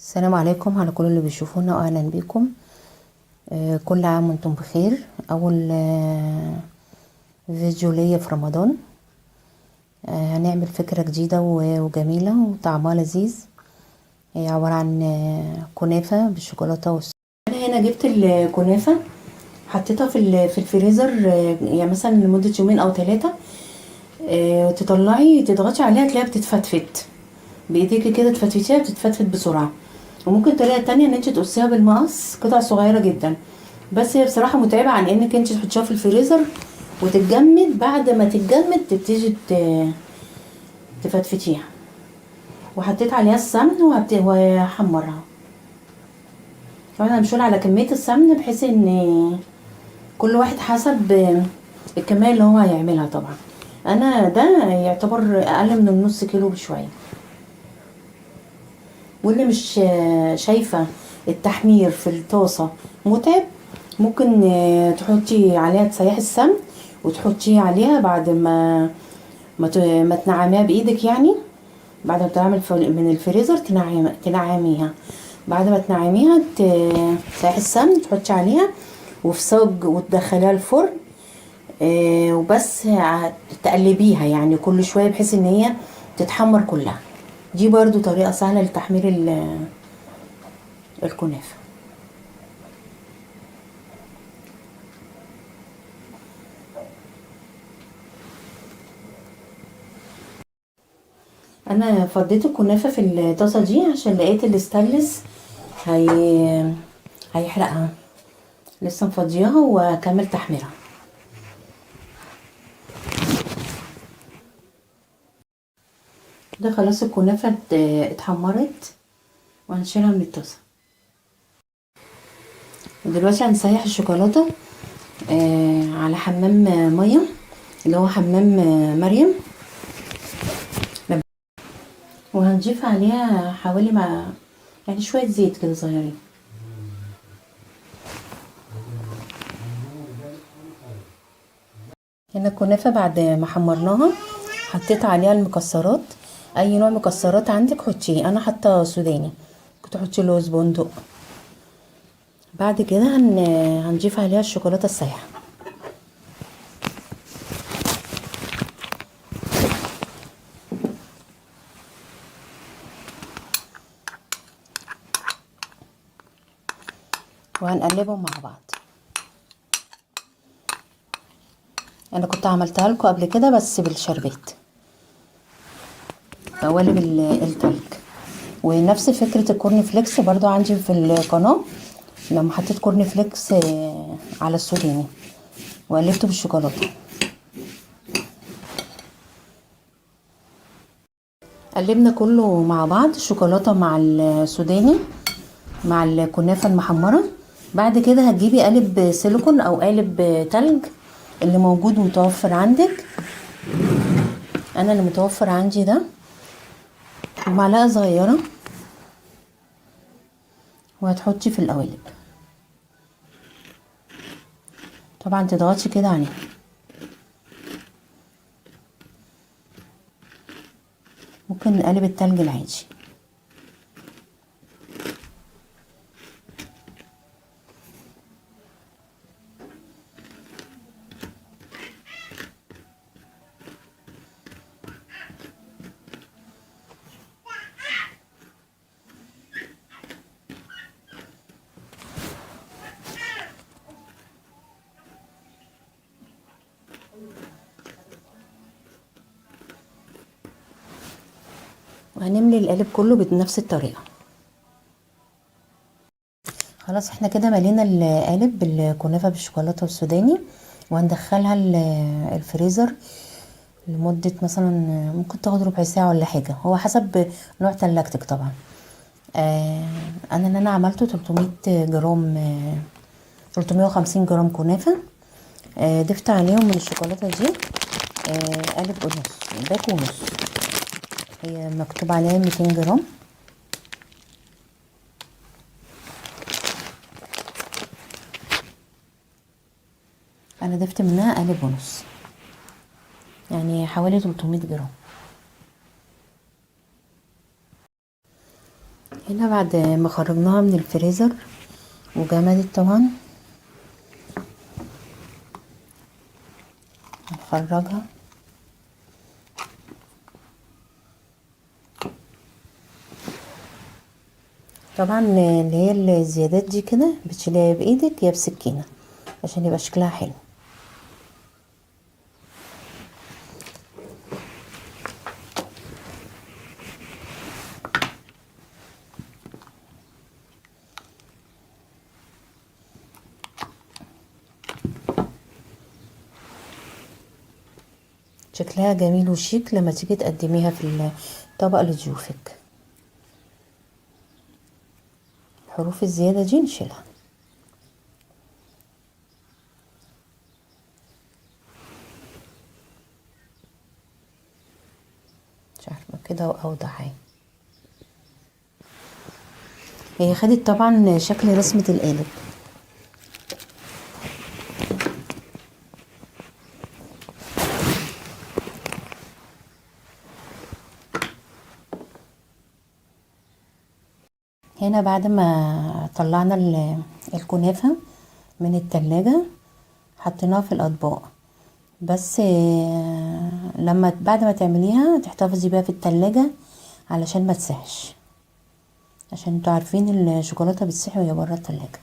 السلام عليكم على كل اللي بيشوفونا واهلا بيكم. كل عام وانتم بخير. اول فيديو ليا في رمضان. هنعمل فكرة جديدة وجميلة وطعمها لذيذ. هي عبارة عن كنافة بالشوكولاتة انا هنا جبت الكنافة، حطيتها في الفريزر، يعني مثلا لمدة يومين او 3. تطلعي تضغطي عليها تلاقيها بتتفتفت بايديكي كده، تفتفتيها بتتفتفت بسرعة. وممكن طريقة تانية ان انت تقصيها بالمقص قطع صغيرة جدا، بس هي بصراحة متعبة عن انك انت تحطيها في الفريزر وتتجمد. بعد ما تتجمد تبتدي تفتفتيها. وحطيت عليها السمن وهحمرها. طبعا انا مش هقول على كمية السمن بحيث ان كل واحد حسب الكمية اللي هو هيعملها. طبعا انا ده يعتبر اقل من النص كيلو بشوية. واللي مش شايفة التحمير في الطاسة متعب، ممكن تحطي عليها تسيحي السمن وتحطيه عليها بعد ما تنعميها بايدك. يعني بعد ما تعمل من الفريزر تنعميها. بعد ما تنعميها تسيحي السمن تحطي عليها وفي صاج وتدخليها الفرن. وبس تقلبيها يعني كل شوية بحيث ان هي تتحمر كلها. دي برضو طريقة سهلة لتحمير الكنافة. انا فضيت الكنافة في الطاسة دي عشان لقيت الاستانلس هيحرقها. لسه مفضياها واكمل تحميرها. ده خلاص الكنافة اتحمرت وهنشيلها من الطاسة. ودلوقتي هنسيح الشوكولاتة على حمام مية، اللي هو حمام مريم. وهنضيف عليها حوالي يعني شوية زيت كده صغيرين. هنا الكنافة بعد ما حمرناها حطيت عليها المكسرات. اي نوع مكسرات عندك حطيه، انا حاطه سوداني، كنت حطي لوز بندق. بعد كده هنضيف عليها الشوكولاته السايحه. وهنقلبهم مع بعض. انا كنت عملتها لكم قبل كده بس بالشربات، قوالب التلج. ونفس فكره الكورن فليكس برضو عندي في القناه. لما حطيت كورن فليكس على السوداني وقلبته بالشوكولاته. قلبنا كله مع بعض، الشوكولاته مع السوداني مع الكنافه المحمره. بعد كده هتجيبي قالب سيليكون او قالب تلج اللي موجود متوفر عندك. انا اللي متوفر عندي ده، ومعلقه صغيره وهتحطي في القوالب. طبعا تضغطي كده عليها. ممكن نقلب التلج العادي. وهنملي القالب كله بنفس الطريقه. خلاص احنا كده ملينا القالب بالكنافه بالشوكولاته والسوداني. وهندخلها الفريزر لمده مثلا ممكن تاخد ربع ساعه ولا حاجه، هو حسب نوع تلاجتك طبعا. انا اللي انا عملته 300 جرام 350 جرام كنافه. ضفت عليهم من الشوكولاته دي قالب ونص، باك ونص. هي مكتوب عليها 200 جرام. انا ضفت منها قالب ونص، يعني حوالي 300 جرام. هنا بعد ما خرجناها من الفريزر وجمدت طبعا، نخرجها. طبعا اللي هي الزيادات دي كده بتشيليها بايدك يا بسكينه عشان يبقى شكلها حلو. شكلها جميل وشيك لما تيجي تقدميها في الطبق لضيوفك. الحروف الزيادة دي نشيلها. مش عارفة كده اوضح اهي. هي خدت طبعا شكل رسمة القالب. هنا بعد ما طلعنا الكنافة من التلاجة حطيناها في الاطباق، بس لما بعد ما تعمليها تحتفظي بيها في التلاجة علشان ما تسحش، عشان انتوا عارفين الشوكولاتة بتسيح وهي بره التلاجة.